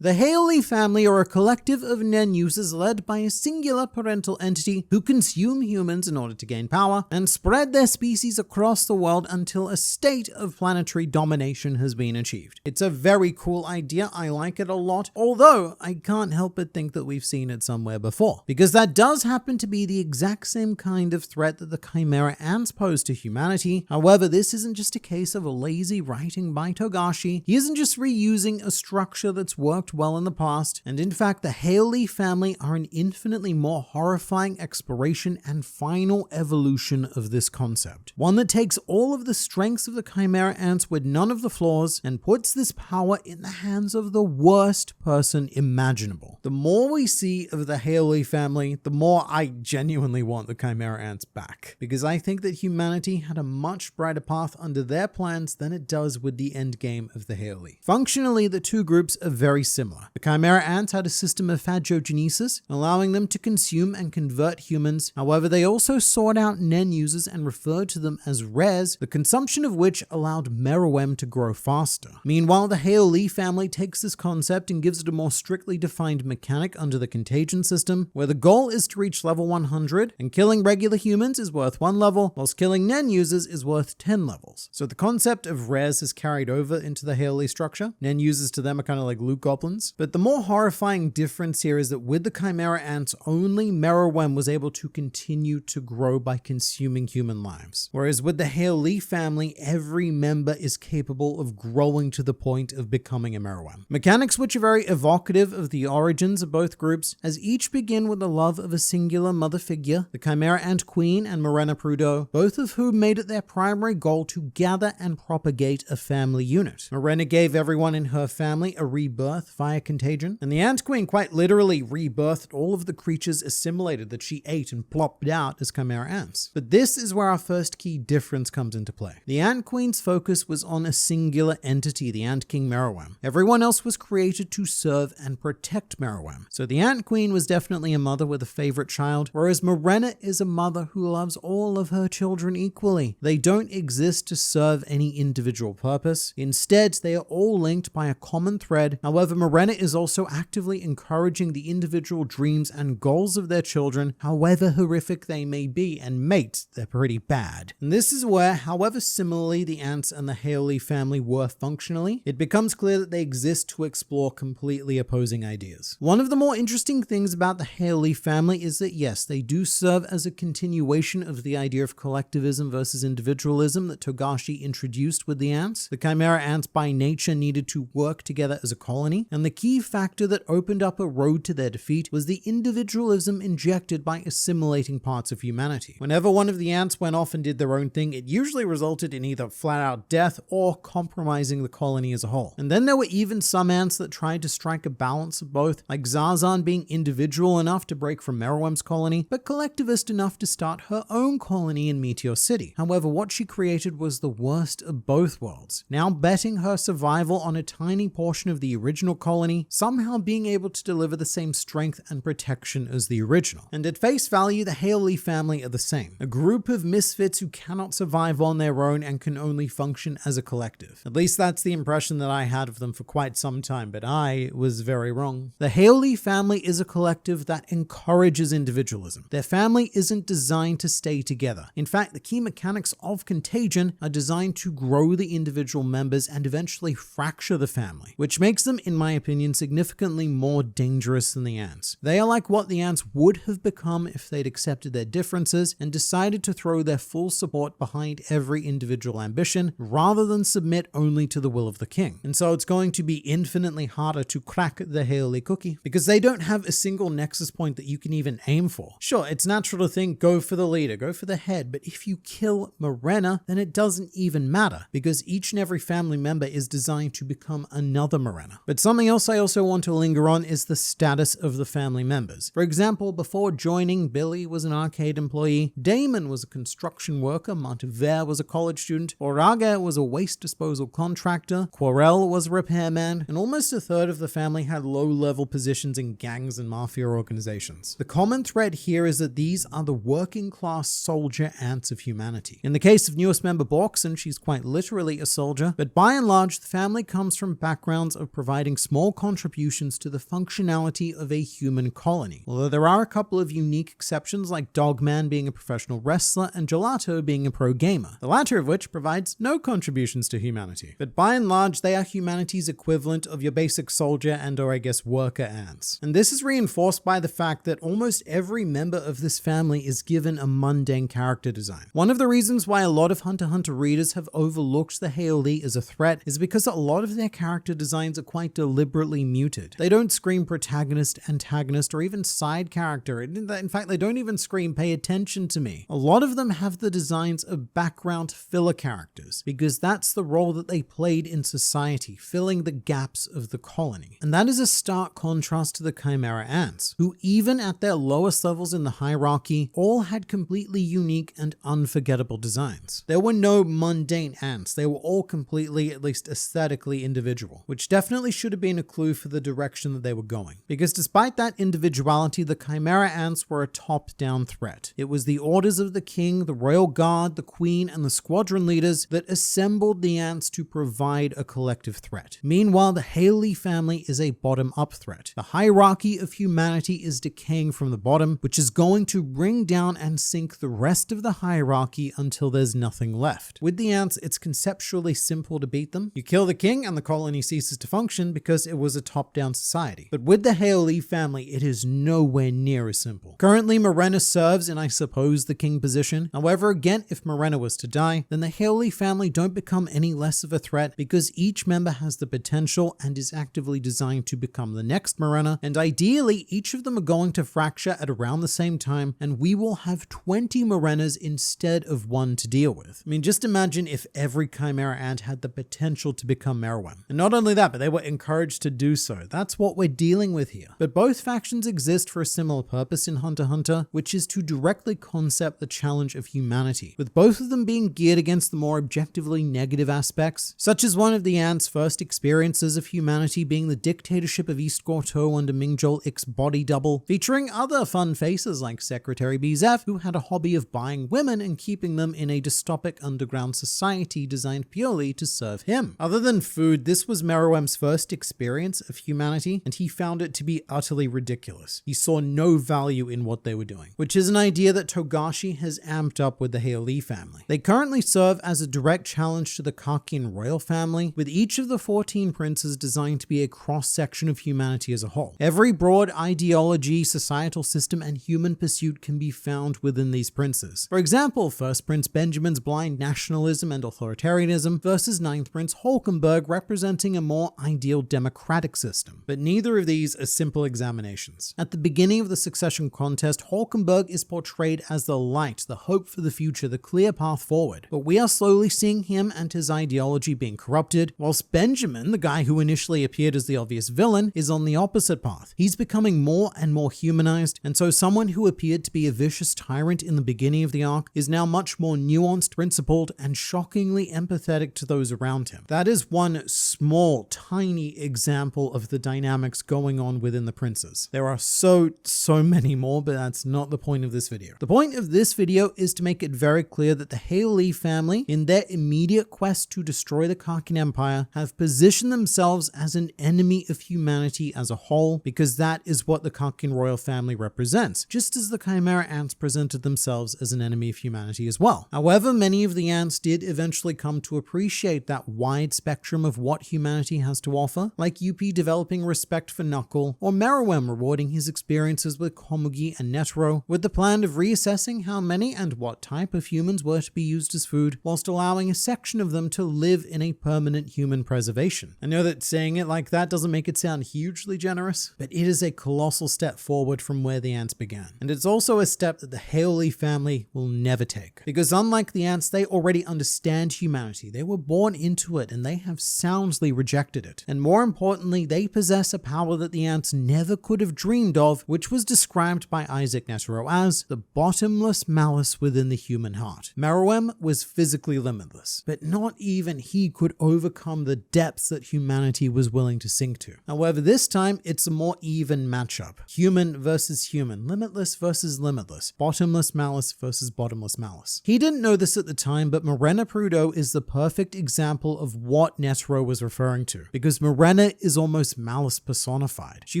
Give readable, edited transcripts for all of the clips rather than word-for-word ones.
The Haley family are a collective of Nen users led by a singular parental entity who consume humans in order to gain power and spread their species across the world until a state of planetary domination has been achieved. It's a very cool idea, I like it a lot, although I can't help but think that we've seen it somewhere before, because that does happen to be the exact same kind of threat that the Chimera ants pose to humanity. However, this isn't just a case of a lazy writing by Togashi. He isn't just reusing a structure that's worked well in the past, and in fact the Haley family are an infinitely more horrifying exploration and final evolution of this concept. One that takes all of the strengths of the Chimera ants with none of the flaws and puts this power in the hands of the worst person imaginable. The more we see of the Haley family, the more I genuinely want the Chimera ants back, because I think that humanity had a much brighter path under their plans than it does with the endgame of the Haley. Functionally, the two groups are very similar. The Chimera ants had a system of phagogenesis, allowing them to consume and convert humans. However, they also sought out Nen users and referred to them as rares, the consumption of which allowed MERUEM to grow faster. Meanwhile, the Haley family takes this concept and gives it a more strictly defined mechanic under the contagion system, where the goal is to reach level 100, and killing regular humans is worth 1 level, whilst killing Nen users is worth 10 levels. So the concept of rares is carried over into the Haley structure. Nen users to them are kind of like loot goblins. But the more horrifying difference here is that with the Chimera ants, only MERUEM was able to continue to grow by consuming human lives. Whereas with the Haley family, every member is capable of growing to the point of becoming a MERUEM. Mechanics which are very evocative of the origins of both groups, as each begin with the love of a singular mother figure, the Chimera ant queen and Morena Prudo, both of whom made it their primary goal to gather and propagate a family unit. Morena gave everyone in her family a rebirth via contagion, and the Ant Queen quite literally rebirthed all of the creatures assimilated that she ate and plopped out as Chimera ants. But this is where our first key difference comes into play. The Ant Queen's focus was on a singular entity, the Ant King MERUEM. Everyone else was created to serve and protect MERUEM. So the Ant Queen was definitely a mother with a favorite child, whereas Morena is a mother who loves all of her children equally. They don't exist to serve any individual purpose. Instead, they are all linked by a common thread. However, Morena is also actively encouraging the individual dreams and goals of their children, however horrific they may be, and mate, they're pretty bad. And this is where, however similarly the ants and the Haley family were functionally, it becomes clear that they exist to explore completely opposing ideas. One of the more interesting things about the Haley family is that yes, they do serve as a continuation of the idea of collectivism versus individualism that Togashi introduced with the ants. The Chimera ants by nature needed to work together as a colony, and the key factor that opened up a road to their defeat was the individualism injected by assimilating parts of humanity. Whenever one of the ants went off and did their own thing, it usually resulted in either flat out death or compromising the colony as a whole. And then there were even some ants that tried to strike a balance of both, like Zazan being individual enough to break from MERUEM's colony, but collectivist enough to start her own colony in Meteor City. However, what she created was the worst of both worlds, now betting her survival on a tiny portion of the original colony, somehow being able to deliver the same strength and protection as the original. And at face value, the Haley family are the same. A group of misfits who cannot survive on their own and can only function as a collective. At least that's the impression that I had of them for quite some time, but I was very wrong. The Haley family is a collective that encourages individualism. Their family isn't designed to stay together. In fact, the key mechanics of contagion are designed to grow the individual members and eventually fracture the family, which makes them, in my opinion, significantly more dangerous than the ants. They are like what the ants would have become if they'd accepted their differences and decided to throw their full support behind every individual ambition rather than submit only to the will of the king. And so it's going to be infinitely harder to crack the Haley cookie because they don't have a single nexus point that you can even aim for. Sure, it's natural to think go for the leader, go for the head, but if you kill Morena, then it doesn't even matter because each and every family member is designed to become another Morena. But something else I also want to linger on is the status of the family members. For example, before joining, Billy was an arcade employee, Damon was a construction worker, Montever was a college student, Oraga was a waste disposal contractor, Quarel was a repairman, and almost a third of the family had low-level positions in gangs and mafia organizations. The common thread here is that these are the working-class soldier ants of humanity. In the case of newest member Borkson, she's quite literally a soldier, but by and large, the family comes from backgrounds of providing small contributions to the functionality of a human colony, although there are a couple of unique exceptions like Dogman being a professional wrestler and Gelato being a pro gamer, the latter of which provides no contributions to humanity. But by and large, they are humanity's equivalent of your basic soldier and or I guess worker ants. And this is reinforced by the fact that almost every member of this family is given a mundane character design. One of the reasons why a lot of Hunter x Hunter readers have overlooked the Heoli as a threat is because a lot of their character designs are quite deliberately muted. They don't scream protagonist, antagonist, or even side character. In fact, they don't even scream pay attention to me. A lot of them have the designs of background filler characters because that's the role that they played in society, filling the gaps of the colony. And that is a stark contrast to the Chimera ants, who even at their lowest levels in the hierarchy, all had completely unique and unforgettable designs. There were no mundane ants. They were all completely, at least aesthetically, individual, which definitely should have been a clue for the direction that they were going. Because despite that individuality, the Chimera ants were a top-down threat. It was the orders of the king, the royal guard, the queen, and the squadron leaders that assembled the ants to provide a collective threat. Meanwhile, the Heoli family is a bottom-up threat. The hierarchy of humanity is decaying from the bottom, which is going to bring down and sink the rest of the hierarchy until there's nothing left. With the ants, it's conceptually simple to beat them. You kill the king and the colony ceases to function because it was a top-down society. But with the Heoli family, it is nowhere near as simple. Currently, Morena serves in, I suppose, the king position. However, again, if Morena was to die, then the Heoli family don't become any less of a threat because each member has the potential and is actively designed to become the next Morena, and ideally, each of them are going to fracture at around the same time, and we will have 20 Morenas instead of one to deal with. I mean, just imagine if every Chimera ant had the potential to become MERUEM. And not only that, but they were encouraged to do so. That's what we're dealing with here. But both factions exist for a similar purpose in Hunter x Hunter, which is to directly concept the challenge of humanity, with both of them being geared against the more objectively negative aspects, such as one of the ants' first experiences of humanity being the dictatorship of East Gorto under Mingjol-Ik's body double, featuring other fun faces like Secretary BZF, who had a hobby of buying women and keeping them in a dystopic underground society designed purely to serve him. Other than food, this was MERUEM's first experience of humanity, and he found it to be utterly ridiculous. He saw no value in what they were doing, which is an idea that Togashi has amped up with the Heoli family. They currently serve as a direct challenge to the Kakin royal family, with each of the 14 princes designed to be a cross-section of humanity as a whole. Every broad ideology, societal system, and human pursuit can be found within these princes. For example, First Prince Benjamin's blind nationalism and authoritarianism versus Ninth Prince Hulkenberg representing a more ideal democratic system. But neither of these are simple examinations. At the beginning of the succession contest, Hulkenberg is portrayed as the light, the hope for the future, the clear path forward. But we are slowly seeing him and his ideology being corrupted, whilst Benjamin, the guy who initially appeared as the obvious villain, is on the opposite path. He's becoming more and more humanized, and so someone who appeared to be a vicious tyrant in the beginning of the arc is now much more nuanced, principled, and shockingly empathetic to those around him. That is one small, tiny example of the dynamics going on within the princes. There are so many more, but that's not the point of this video. The point of this video is to make it very clear that the Heoli family, in their immediate quest to destroy the Kakin Empire, have positioned themselves as an enemy of humanity as a whole, because that is what the Kakin royal family represents, just as the Chimera ants presented themselves as an enemy of humanity as well. However, many of the ants did eventually come to appreciate that wide spectrum of what humanity has to offer, like UP developing respect for Knuckle, or MERUEM rewarding his experiences with Komugi and Netero, with the plan of reassessing how many and what type of humans were to be used as food, whilst allowing a section of them to live in a permanent human preservation. I know that saying it like that doesn't make it sound hugely generous, but it is a colossal step forward from where the ants began. And it's also a step that the Heoli family will never take. Because unlike the ants, they already understand humanity. They were born into it, and they have soundly rejected it. And more importantly, they possess a power that the ants never could have dreamed of, which was described by Isaac Netero as the bottomless malice within the human heart. MERUEM was physically limitless, but not even he could overcome the depths that humanity was willing to sink to. However, this time it's a more even matchup. Human versus human, limitless versus limitless, bottomless malice versus bottomless malice. He didn't know this at the time, but Morena Prudo is the perfect example of what Netero was referring to, because Morena Morena is almost malice personified. She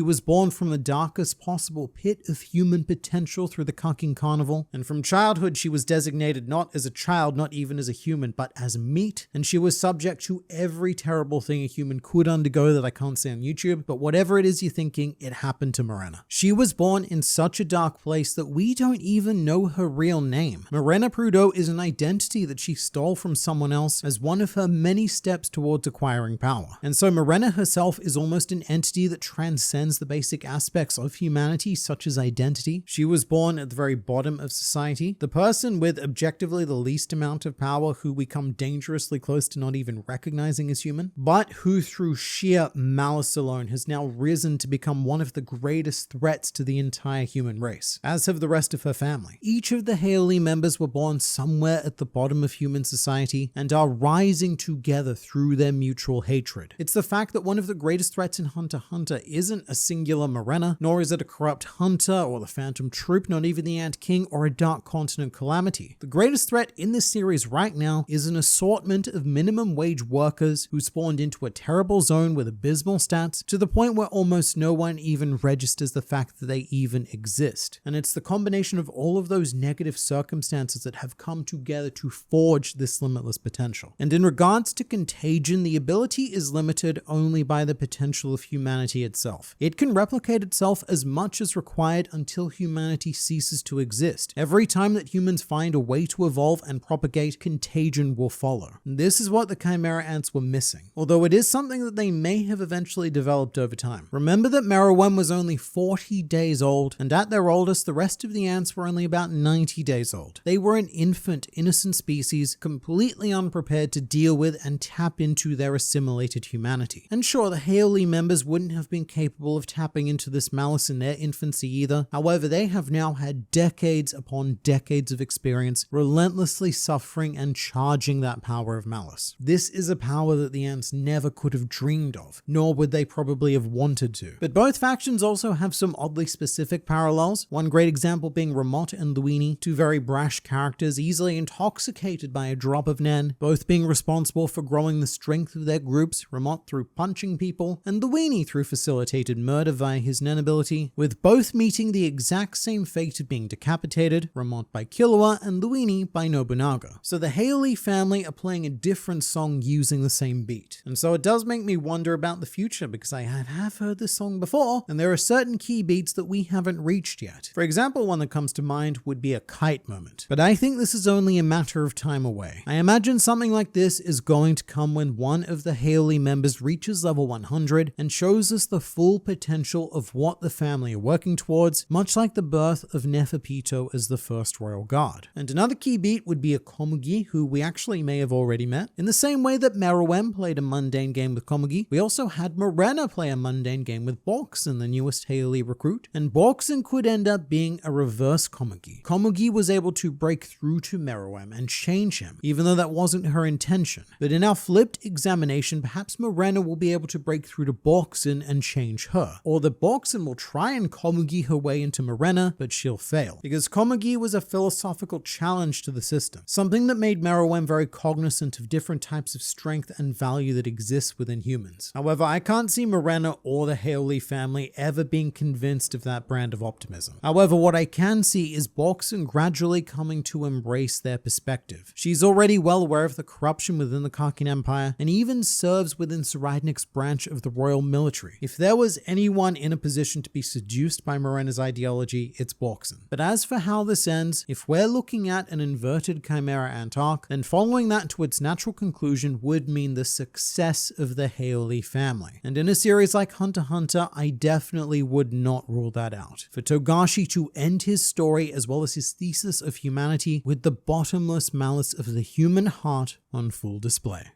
was born from the darkest possible pit of human potential through the cucking carnival, and from childhood she was designated not as a child, not even as a human, but as meat, and she was subject to every terrible thing a human could undergo that I can't say on YouTube, but whatever it is you're thinking, it happened to Morena. She was born in such a dark place that we don't even know her real name. Morena Prudhoe is an identity that she stole from someone else as one of her many steps towards acquiring power. And so Morena herself is almost an entity that transcends the basic aspects of humanity, such as identity. She was born at the very bottom of society, the person with objectively the least amount of power who we come dangerously close to not even recognizing as human, but who through sheer malice alone has now risen to become one of the greatest threats to the entire human race, as have the rest of her family. Each of the Haley members were born somewhere at the bottom of human society and are rising together through their mutual hatred. It's the fact that one of the greatest threats in Hunter x Hunter isn't a singular Morena, nor is it a corrupt hunter or the Phantom Troop, not even the Ant King or a Dark Continent Calamity. The greatest threat in this series right now is an assortment of minimum wage workers who spawned into a terrible zone with abysmal stats to the point where almost no one even registers the fact that they even exist. And it's the combination of all of those negative circumstances that have come together to forge this limitless potential. And in regards to contagion, the ability is limited only by the potential of humanity itself. It can replicate itself as much as required until humanity ceases to exist. Every time that humans find a way to evolve and propagate, contagion will follow. And this is what the Chimera ants were missing, although it is something that they may have eventually developed over time. Remember that MERUEM was only 40 days old, and at their oldest, the rest of the ants were only about 90 days old. They were an infant, innocent species, completely unprepared to deal with and tap into their assimilated humanity. And sure, the Haley members wouldn't have been capable of tapping into this malice in their infancy either. However, they have now had decades upon decades of experience, relentlessly suffering and charging that power of malice. This is a power that the ants never could have dreamed of, nor would they probably have wanted to. But both factions also have some oddly specific parallels, one great example being Ramot and Luini, two very brash characters easily intoxicated by a drop of Nen, both being responsible for growing the strength of their groups, Ramot through punching people, and Luini through facilitated murder via his Nen ability, with both meeting the exact same fate of being decapitated, Ramot by Killua and Luini by Nobunaga. So the Haley family are playing a different song using the same beat. And so it does make me wonder about the future, because I have heard this song before, and there are certain key beats that we haven't reached yet. For example, one that comes to mind would be a kite moment. But I think this is only a matter of time away. I imagine something like this is going to come when one of the Haley members reaches level 100 and shows us the full potential of what the family are working towards, much like the birth of Neferpito as the first royal guard. And another key beat would be a Komugi, who we actually may have already met. In the same way that MERUEM played a mundane game with Komugi, we also had Morena play a mundane game with Borkson, the newest Haley recruit, and Borkson could end up being a reverse Komugi. Komugi was able to break through to MERUEM and change him, even though that wasn't her intention. But in our flipped examination, perhaps Morena will be able to break through to Borkson and change her, or that Borkson will try and Komugi her way into Morena, but she'll fail, because Komugi was a philosophical challenge to the system, something that made MERUEM very cognizant of different types of strength and value that exists within humans. However, I can't see Morena or the Haley family ever being convinced of that brand of optimism. However, what I can see is Borkson gradually coming to embrace their perspective. She's already well aware of the corruption within the Karkin Empire, and even serves within Cyrenick's branch of the royal military. If there was anyone in a position to be seduced by Morena's ideology, it's Borkson. But as for how this ends, if we're looking at an inverted Chimera ant arc, then following that to its natural conclusion would mean the success of the Haley family. And in a series like Hunter x Hunter, I definitely would not rule that out. For Togashi to end his story as well as his thesis of humanity with the bottomless malice of the human heart on full display.